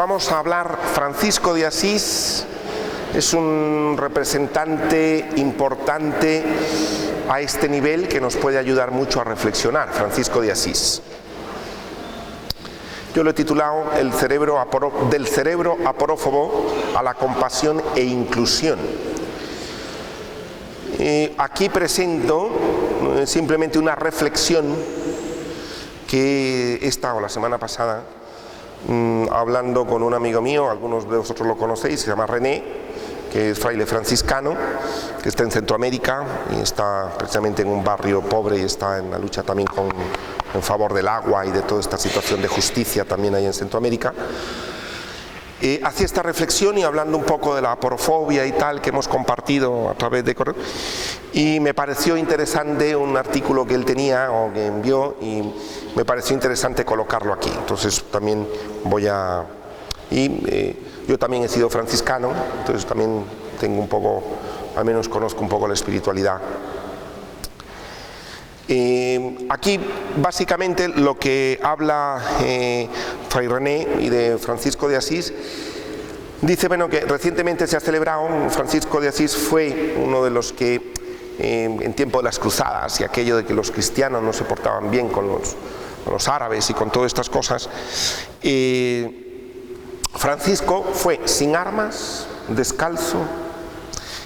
vamos a hablar. Francisco de Asís es un representante importante a este nivel que nos puede ayudar mucho a reflexionar. Francisco de Asís. Yo lo he titulado del cerebro aporófobo a la compasión e inclusión. Aquí presento simplemente una reflexión que he estado la semana pasada hablando con un amigo mío, algunos de vosotros lo conocéis, se llama René, que es fraile franciscano, que está en Centroamérica y está precisamente en un barrio pobre y está en la lucha también en favor del agua y de toda esta situación de justicia también ahí en Centroamérica. Hacía esta reflexión y hablando un poco de la aporofobia y tal que hemos compartido a través de correo, y me pareció interesante un artículo que él tenía o que envió y me pareció interesante colocarlo aquí. Entonces también yo también he sido franciscano, entonces también tengo un poco, al menos conozco un poco la espiritualidad. Aquí básicamente lo que habla Fray René y de Francisco de Asís, dice que recientemente se ha celebrado, Francisco de Asís fue uno de los que en tiempo de las cruzadas y aquello de que los cristianos no se portaban bien con los árabes y con todas estas cosas, Francisco fue sin armas, descalzo,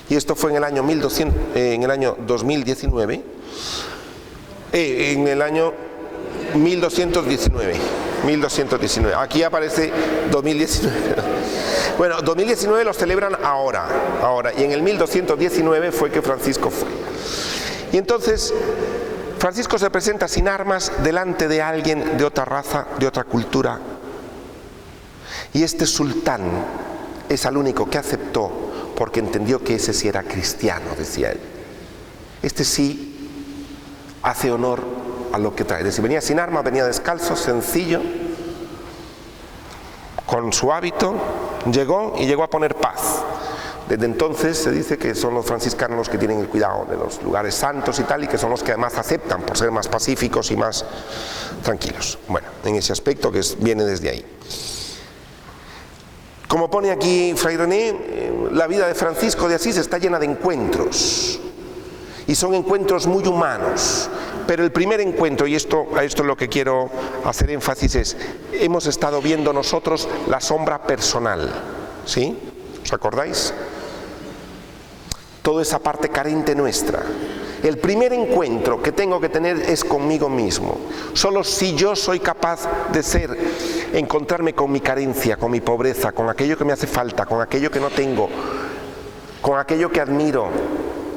y esto fue en el año 2019. En el año 1219, aquí aparece 2019. Bueno, 2019 lo celebran ahora, y en el 1219 fue que Francisco fue. Y entonces Francisco se presenta sin armas delante de alguien de otra raza, de otra cultura. Y este sultán es el único que aceptó porque entendió que ese sí era cristiano, decía él. Este sí hace honor a lo que trae. Es decir, venía sin armas, venía descalzo, sencillo, con su hábito, llegó a poner paz. Desde entonces se dice que son los franciscanos los que tienen el cuidado de los lugares santos y tal, y que son los que además aceptan por ser más pacíficos y más tranquilos. Bueno, en ese aspecto que viene desde ahí. Como pone aquí Fray René, la vida de Francisco de Asís está llena de encuentros. Y son encuentros muy humanos, pero el primer encuentro, y a esto es lo que quiero hacer énfasis, es, hemos estado viendo nosotros la sombra personal, ¿sí? ¿Os acordáis? Toda esa parte carente nuestra. El primer encuentro que tengo que tener es conmigo mismo. Solo si yo soy capaz de encontrarme con mi carencia, con mi pobreza, con aquello que me hace falta, con aquello que no tengo, con aquello que admiro,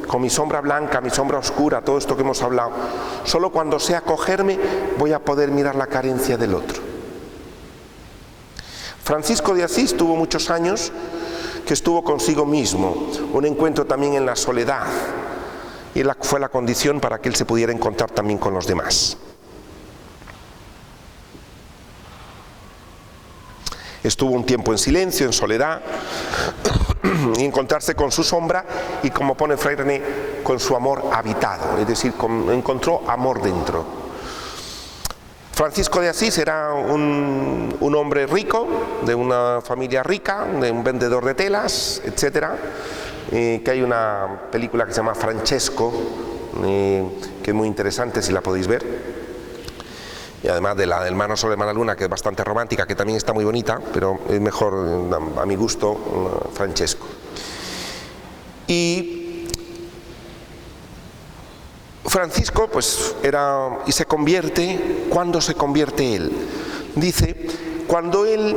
con mi sombra blanca, mi sombra oscura, todo esto que hemos hablado. Solo cuando sé acogerme voy a poder mirar la carencia del otro. Francisco de Asís tuvo muchos años que estuvo consigo mismo, un encuentro también en la soledad, y fue la condición para que él se pudiera encontrar también con los demás. Estuvo un tiempo en silencio, en soledad, y encontrarse con su sombra y, como pone Fray René, con su amor habitado, es decir, encontró amor dentro. Francisco de Asís era un hombre rico, de una familia rica, de un vendedor de telas, etcétera, que hay una película que se llama Francesco, que es muy interesante si la podéis ver. Y además de la del Mano sobre Mala Luna, que es bastante romántica, que también está muy bonita, pero es mejor, a mi gusto, Francesco. Y Francisco, pues, y se convierte. ¿Cuándo se convierte él? Dice, cuando él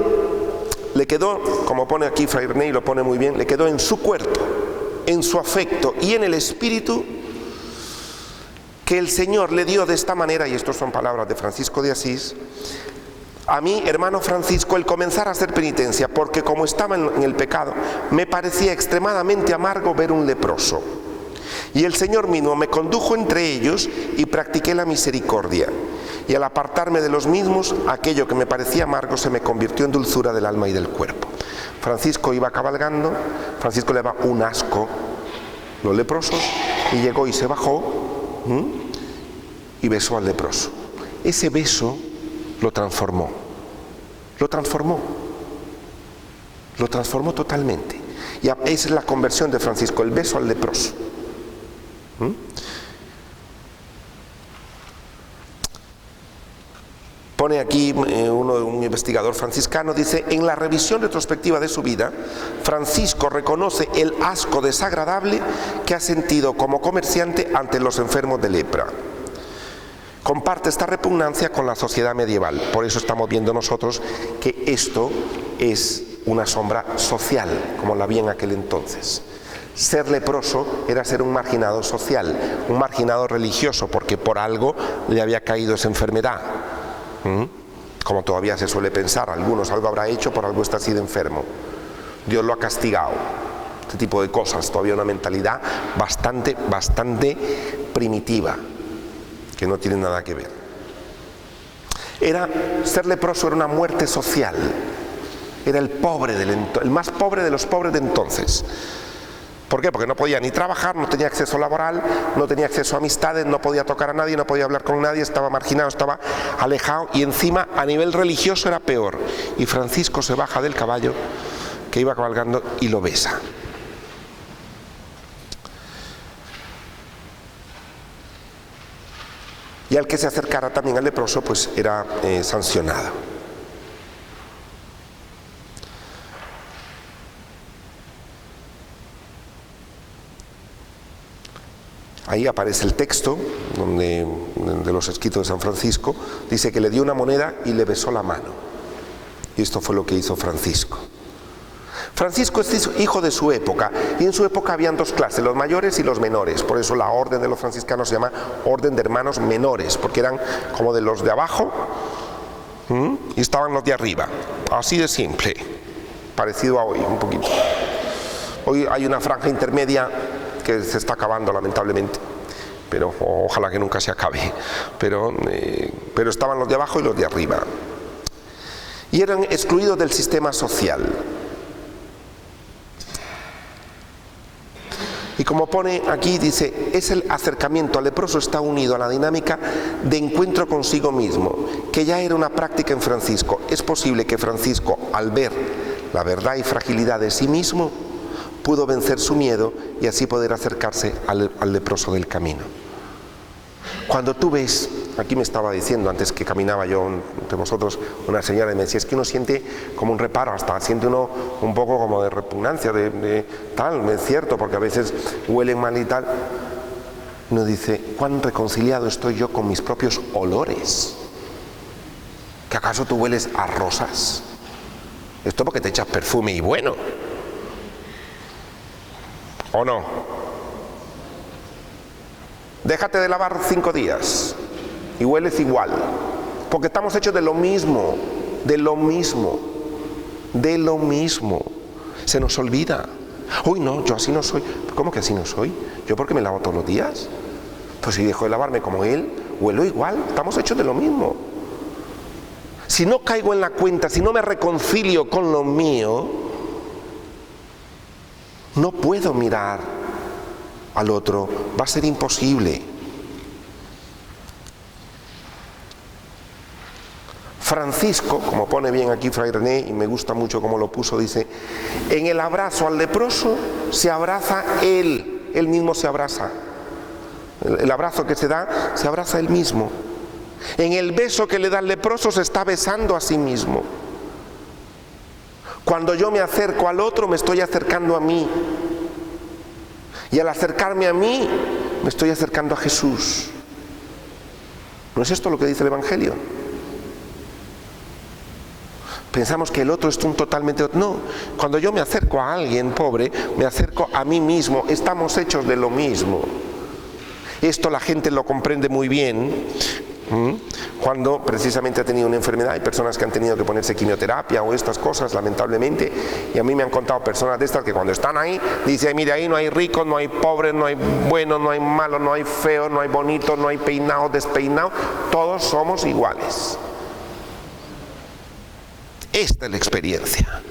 le quedó, como pone aquí Fray René y lo pone muy bien, le quedó en su cuerpo, en su afecto y en el espíritu, que el Señor le dio de esta manera, y estas son palabras de Francisco de Asís, a mí, hermano Francisco, el comenzar a hacer penitencia, porque como estaba en el pecado, me parecía extremadamente amargo ver un leproso. Y el Señor mismo me condujo entre ellos y practiqué la misericordia. Y al apartarme de los mismos, aquello que me parecía amargo se me convirtió en dulzura del alma y del cuerpo. Francisco iba cabalgando, Francisco le daba un asco los leprosos, y llegó y se bajó, y besó al leproso. Ese beso lo transformó. Lo transformó totalmente. Y esa es la conversión de Francisco, el beso al leproso. Pone aquí un investigador franciscano, dice: en la revisión retrospectiva de su vida, Francisco reconoce el asco desagradable que ha sentido como comerciante ante los enfermos de lepra. Comparte esta repugnancia con la sociedad medieval. Por eso estamos viendo nosotros que esto es una sombra social, como la había en aquel entonces. Ser leproso era ser un marginado social, un marginado religioso, porque por algo le había caído esa enfermedad. Como todavía se suele pensar, algunos algo habrá hecho, por algo está así de enfermo. Dios lo ha castigado. Este tipo de cosas, todavía una mentalidad bastante primitiva, que no tiene nada que ver. Ser leproso era una muerte social. Era el pobre el más pobre de los pobres de entonces. ¿Por qué? Porque no podía ni trabajar, no tenía acceso laboral, no tenía acceso a amistades, no podía tocar a nadie, no podía hablar con nadie, estaba marginado, estaba alejado, y encima a nivel religioso era peor. Y Francisco se baja del caballo que iba cabalgando y lo besa. Y al que se acercara también al leproso, pues era sancionado. Ahí aparece el texto de los escritos de San Francisco. Dice que le dio una moneda y le besó la mano. Y esto fue lo que hizo Francisco. Francisco es hijo de su época, y en su época habían dos clases, los mayores y los menores. Por eso la orden de los franciscanos se llama orden de hermanos menores, porque eran como de los de abajo y estaban los de arriba. Así de simple, parecido a hoy un poquito. Hoy hay una franja intermedia que se está acabando lamentablemente, pero ojalá que nunca se acabe, pero estaban los de abajo y los de arriba, y eran excluidos del sistema social. Y como pone aquí, dice, es el acercamiento al leproso, está unido a la dinámica de encuentro consigo mismo, que ya era una práctica en Francisco. Es posible que Francisco, al ver la verdad y fragilidad de sí mismo, pudo vencer su miedo y así poder acercarse al leproso del camino. Cuando tú ves, aquí me estaba diciendo antes que caminaba yo entre vosotros, una señora, y me decía, es que uno siente como un reparo, hasta siente uno un poco como de repugnancia, de tal, es cierto, porque a veces huelen mal y tal. Uno dice, cuán reconciliado estoy yo con mis propios olores. ¿Que acaso tú hueles a rosas? Esto porque te echas perfume y bueno, ¿o no? Déjate de lavar 5 días y hueles igual, porque estamos hechos de lo mismo, de lo mismo, de lo mismo. Se nos olvida. Uy, no, yo así no soy. ¿Cómo que así no soy? ¿Yo porque me lavo todos los días? Pues si dejo de lavarme como él, huelo igual. Estamos hechos de lo mismo. Si no caigo en la cuenta, si no me reconcilio con lo mío, no puedo mirar al otro, va a ser imposible. Francisco, como pone bien aquí Fray René, y me gusta mucho cómo lo puso, dice, en el abrazo al leproso se abraza él mismo se abraza. El abrazo que se da, se abraza él mismo. En el beso que le da el leproso se está besando a sí mismo. Cuando yo me acerco al otro, me estoy acercando a mí. Y al acercarme a mí, me estoy acercando a Jesús. ¿No es esto lo que dice el Evangelio? Pensamos que el otro es un totalmente otro. No, cuando yo me acerco a alguien pobre, me acerco a mí mismo. Estamos hechos de lo mismo. Esto la gente lo comprende muy bien cuando precisamente ha tenido una enfermedad. Hay personas que han tenido que ponerse quimioterapia o estas cosas, lamentablemente, y a mí me han contado personas de estas que cuando están ahí, dicen, mire, ahí no hay ricos, no hay pobres, no hay buenos, no hay malos, no hay feos, no hay bonitos, no hay peinados, despeinados, todos somos iguales. Esta es la experiencia.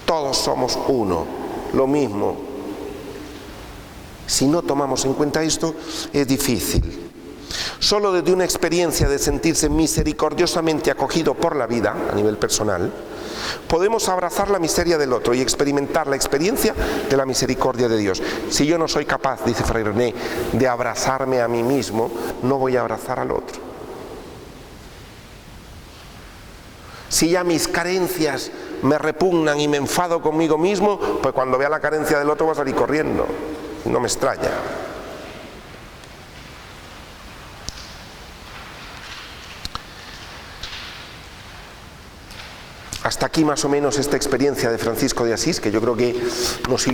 Todos somos uno, lo mismo. Si no tomamos en cuenta esto, es difícil. Solo desde una experiencia de sentirse misericordiosamente acogido por la vida, a nivel personal, Podemos abrazar la miseria del otro y experimentar la experiencia de la misericordia de Dios. Si yo no soy capaz, dice Fray René, de abrazarme a mí mismo, no voy a abrazar al otro. Si ya mis carencias me repugnan y me enfado conmigo mismo, pues cuando vea la carencia del otro voy a salir corriendo. No me extraña. Hasta aquí más o menos esta experiencia de Francisco de Asís, que yo creo que nos ilustra